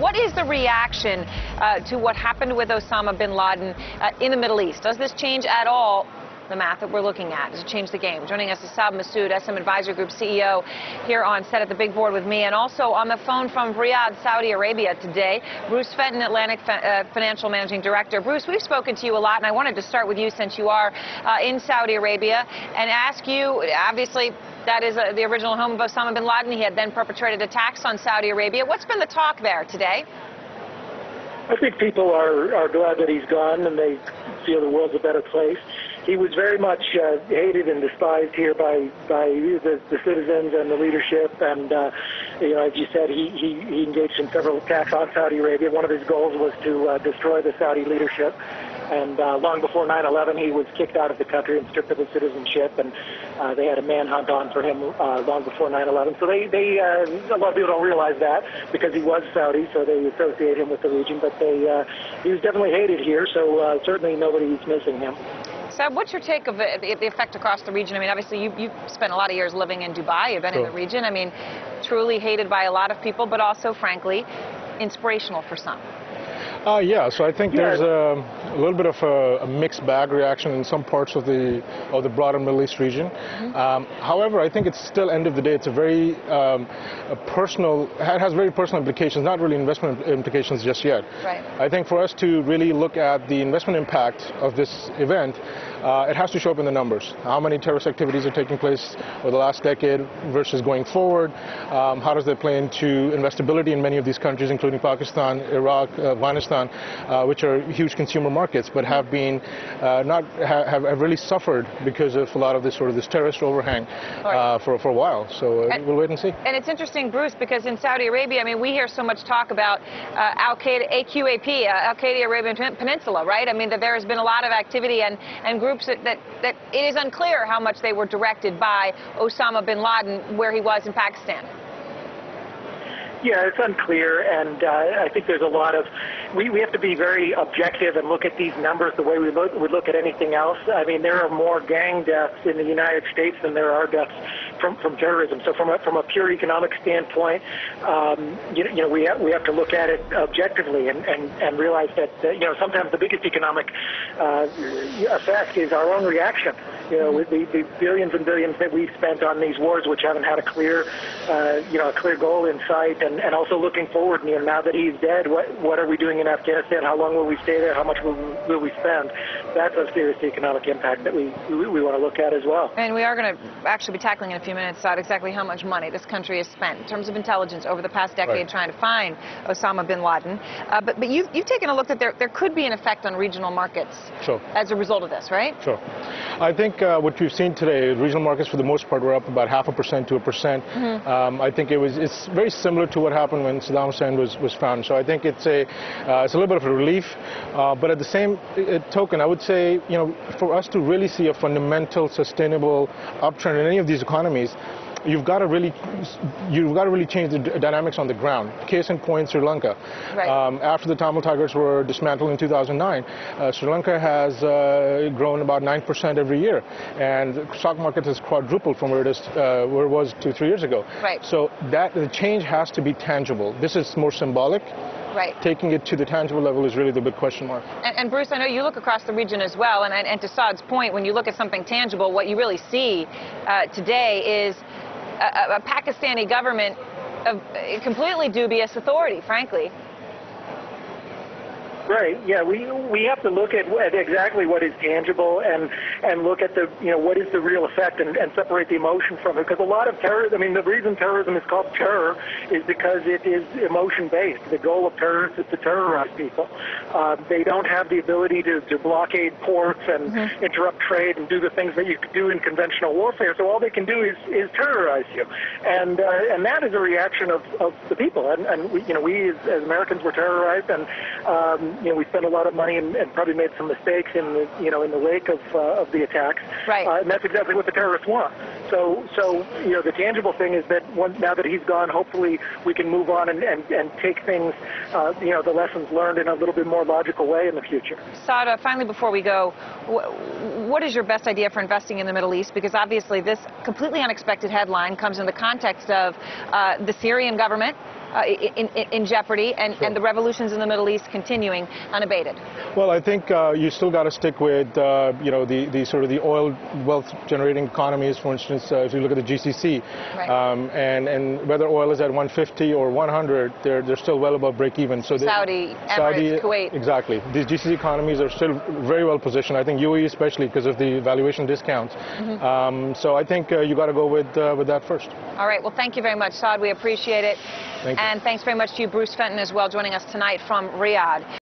What is the reaction to what happened with Osama bin Laden in the Middle East? Does this change at all the math that we're looking at? Does it change the game? Joining us is Saab Masood, SM Advisor Group CEO, here on set at the big board with me, and also on the phone from Riyadh, Saudi Arabia today, Bruce Fenton, Atlantic Financial Managing Director. Bruce, we've spoken to you a lot, and I wanted to start with you since you are in Saudi Arabia and ask you, obviously, that is the original home of Osama bin Laden. He had then perpetrated attacks on Saudi Arabia. What's been the talk there today? I think people are glad that he's gone, and they feel the world's a better place. He was very much hated and despised here by the citizens and the leadership. And as you said, he engaged in several attacks on Saudi Arabia. One of his goals was to destroy the Saudi leadership. And long before 9/11, he was kicked out of the country and stripped of his citizenship. And they had a manhunt on for him long before 9/11. So a lot of people don't realize that because he was Saudi, so they associate him with the region. But he was definitely hated here, so certainly nobody's missing him. Seb, what's your take of the effect across the region? I mean, obviously, you've spent a lot of years living in Dubai. You've been in the region. I mean, truly hated by a lot of people, but also, frankly, inspirational for some. Yeah, so I think there's a little bit of a mixed bag reaction in some parts of the broader Middle East region. However, I think it's still, end of the day, it's a very personal, it has very personal implications, not really investment implications just yet. Right. I think for us to really look at the investment impact of this event, it has to show up in the numbers. How many terrorist activities are taking place over the last decade versus going forward? How does that play into investability in many of these countries, including Pakistan, Iraq, Afghanistan, which are huge consumer markets, but have been have really suffered because of a lot of this terrorist overhang for a while. So we'll wait and see. And it's interesting, Bruce, because in Saudi Arabia, I mean, we hear so much talk about Al-Qaeda, AQAP, Al-Qaeda Arabian Peninsula, right? I mean, that there has been a lot of activity and groups that it is unclear how much they were directed by Osama bin Laden where he was in Pakistan. Yeah, it's unclear, and I think there's a lot of, we have to be very objective and look at these numbers the way we would look at anything else. I mean, there are more gang deaths in the United States than there are deaths from terrorism. So from a pure economic standpoint, we have to look at it objectively and realize that sometimes the biggest economic effect is our own reaction. With the billions and billions that we've spent on these wars, which haven't had a clear goal in sight, and also looking forward. Now that he's dead, what are we doing in Afghanistan? How long will we stay there? How much will we spend? That's a serious economic impact that we want to look at as well. And we are going to actually be tackling in a few minutes out exactly how much money this country has spent in terms of intelligence over the past decade trying to find Osama bin Laden. But you've taken a look that there could be an effect on regional markets as a result of this, right? Sure. I think what we've seen today, regional markets for the most part were up about 0.5% to 1%. I think it's very similar to what happened when Saddam Hussein was found. So I think it's a little bit of a relief. But at the same token, I would say, for us to really see a fundamental, sustainable uptrend in any of these economies, you've got to really change the dynamics on the ground. Case in point, Sri Lanka. Right. After the Tamil Tigers were dismantled in 2009, Sri Lanka has grown about 9% every year, and the stock market has quadrupled from where it was 2-3 years ago. Right. So the change has to be tangible. This is more symbolic. Right. Taking it to the tangible level is really the big question mark. And Bruce, I know you look across the region as well, and to Saad's point, when you look at something tangible, what you really see today is a Pakistani government of completely dubious authority, frankly. Right. Yeah. We have to look at exactly what is tangible and look at what is the real effect and separate the emotion from it. Because a lot of terrorism, I mean, the reason terrorism is called terror is because it is emotion based. The goal of terrorists is to terrorize people. They don't have the ability to blockade ports and interrupt trade and do the things that you could do in conventional warfare. So all they can do is terrorize you, and that is a reaction of the people. And we as Americans were terrorized, and we spent a lot of money and probably made some mistakes in the wake of the attacks. Right. And that's exactly what the terrorists want. So the tangible thing is that now that he's gone, hopefully we can move on and take things, the lessons learned in a little bit more logical way in the future. Saad, finally, before we go, what is your best idea for investing in the Middle East? Because obviously this completely unexpected headline comes in the context of the Syrian government in jeopardy, and the revolutions in the Middle East continuing unabated? Well, I think you still got to stick with the sort of the oil wealth generating economies. For instance, if you look at the GCC, right. And whether oil is at 150 or 100, they're still well above break even. So Saudi, Emirates, Kuwait. Exactly. These GCC economies are still very well positioned. I think UAE especially because of the valuation discounts. So I think you got to go with that first. All right. Well, thank you very much, Saad. We appreciate it. Thank you. And thanks very much to you, Bruce Fenton, as well, joining us tonight from Riyadh.